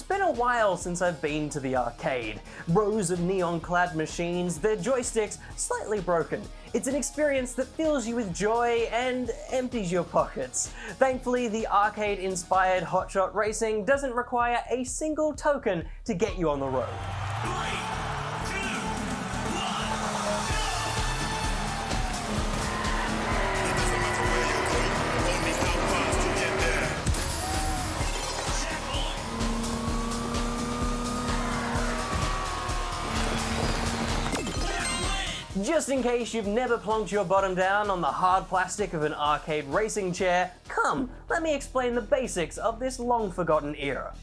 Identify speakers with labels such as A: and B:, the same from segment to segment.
A: It's been a while since I've been to the arcade. Rows of neon-clad machines, their joysticks slightly broken. It's an experience that fills you with joy and empties your pockets. Thankfully, the arcade-inspired hotshot racing doesn't require a single token to get you on the road. Just in case you've never plonked your bottom down on the hard plastic of an arcade racing chair, come, let me explain the basics of this long-forgotten era.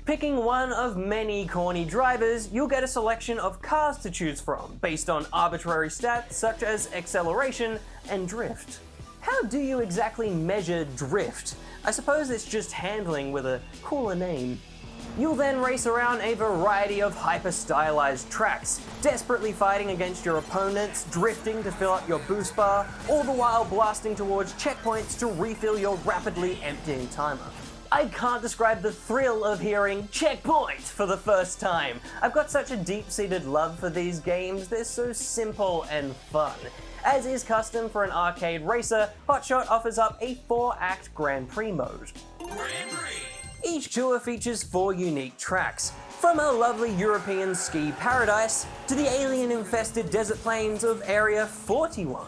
A: Picking one of many corny drivers, you'll get a selection of cars to choose from, based on arbitrary stats such as acceleration and drift. How do you exactly measure drift? I suppose it's just handling with a cooler name. You'll then race around a variety of hyper-stylized tracks, desperately fighting against your opponents, drifting to fill up your boost bar, all the while blasting towards checkpoints to refill your rapidly emptying timer. I can't describe the thrill of hearing checkpoint for the first time. I've got such a deep-seated love for these games, they're so simple and fun. As is custom for an arcade racer, Hotshot offers up a 4-act Grand Prix mode. Grand Prix! Each tour features 4 unique tracks, from a lovely European ski paradise to the alien-infested desert plains of Area 41.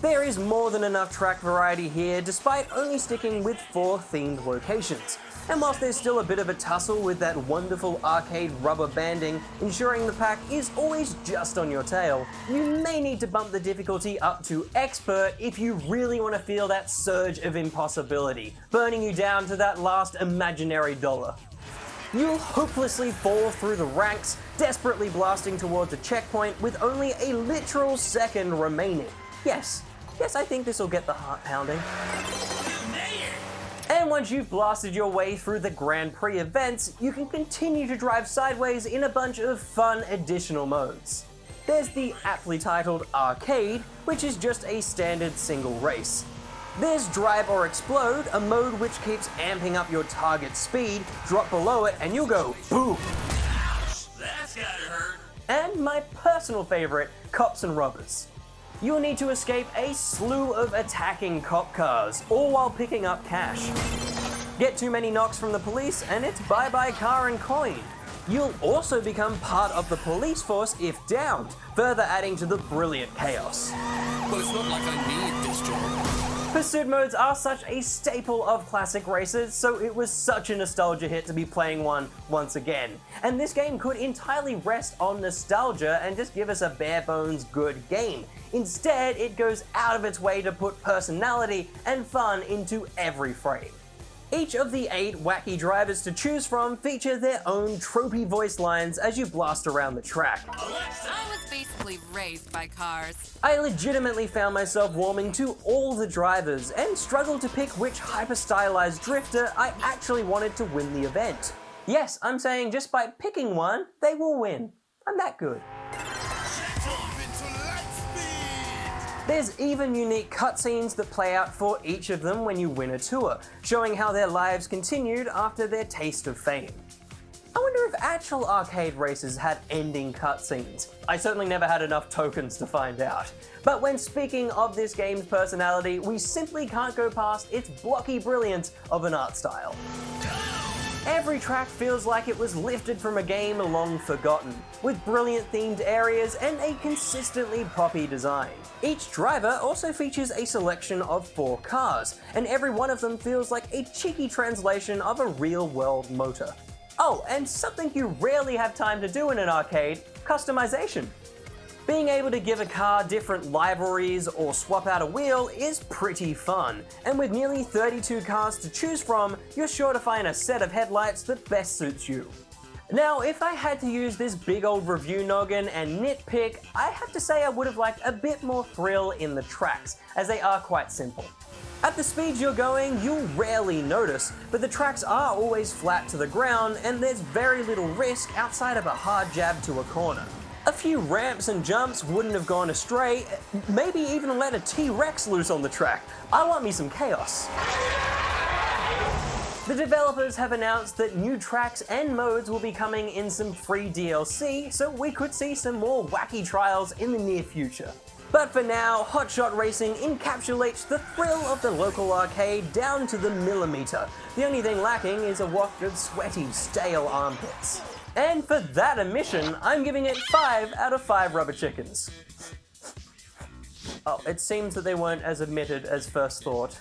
A: There is more than enough track variety here despite only sticking with 4 themed locations. And whilst there's still a bit of a tussle with that wonderful arcade rubber banding, ensuring the pack is always just on your tail, you may need to bump the difficulty up to Expert if you really want to feel that surge of impossibility, burning you down to that last imaginary dollar. You'll hopelessly fall through the ranks, desperately blasting towards a checkpoint with only a literal second remaining. Yes, I think this will get the heart pounding. And once you've blasted your way through the Grand Prix events, you can continue to drive sideways in a bunch of fun additional modes. There's the aptly titled Arcade, which is just a standard single race. There's Drive or Explode, a mode which keeps amping up your target speed, drop below it and you'll go boom!
B: Ouch, that's gotta hurt!
A: And my personal favorite, Cops and Robbers. You'll need to escape a slew of attacking cop cars, all while picking up cash. Get too many knocks from the police and it's bye-bye car and coin. You'll also become part of the police force if downed, further adding to the brilliant chaos.
B: But it's not like I need this job.
A: Pursuit modes are such a staple of classic races, so it was such a nostalgia hit to be playing one once again. And this game could entirely rest on nostalgia and just give us a bare bones good game. Instead, it goes out of its way to put personality and fun into every frame. Each of the 8 wacky drivers to choose from feature their own tropey voice lines as you blast around the track.
B: Alexa!
C: I was basically raised by cars.
A: I legitimately found myself warming to all the drivers and struggled to pick which hyper-stylized drifter I actually wanted to win the event. Yes, I'm saying just by picking one, they will win. I'm that good. There's even unique cutscenes that play out for each of them when you win a tour, showing how their lives continued after their taste of fame. I wonder if actual arcade races had ending cutscenes. I certainly never had enough tokens to find out. But when speaking of this game's personality, we simply can't go past its blocky brilliance of an art style. Every track feels like it was lifted from a game long forgotten, with brilliant themed areas and a consistently poppy design. Each driver also features a selection of 4 cars, and every one of them feels like a cheeky translation of a real-world motor. Oh, and something you rarely have time to do in an arcade, customization. Being able to give a car different liveries or swap out a wheel is pretty fun, and with nearly 32 cars to choose from, you're sure to find a set of headlights that best suits you. Now, if I had to use this big old review noggin and nitpick, I have to say I would have liked a bit more thrill in the tracks, as they are quite simple. At the speeds you're going, you'll rarely notice, but the tracks are always flat to the ground and there's very little risk outside of a hard jab to a corner. A few ramps and jumps wouldn't have gone astray, maybe even let a T-Rex loose on the track. I want me some chaos. The developers have announced that new tracks and modes will be coming in some free DLC, so we could see some more wacky trials in the near future. But for now, Hotshot Racing encapsulates the thrill of the local arcade down to the millimeter. The only thing lacking is a waft of sweaty, stale armpits. And for that omission, I'm giving it 5 out of 5 rubber chickens. Oh, it seems that they weren't as omitted as first thought.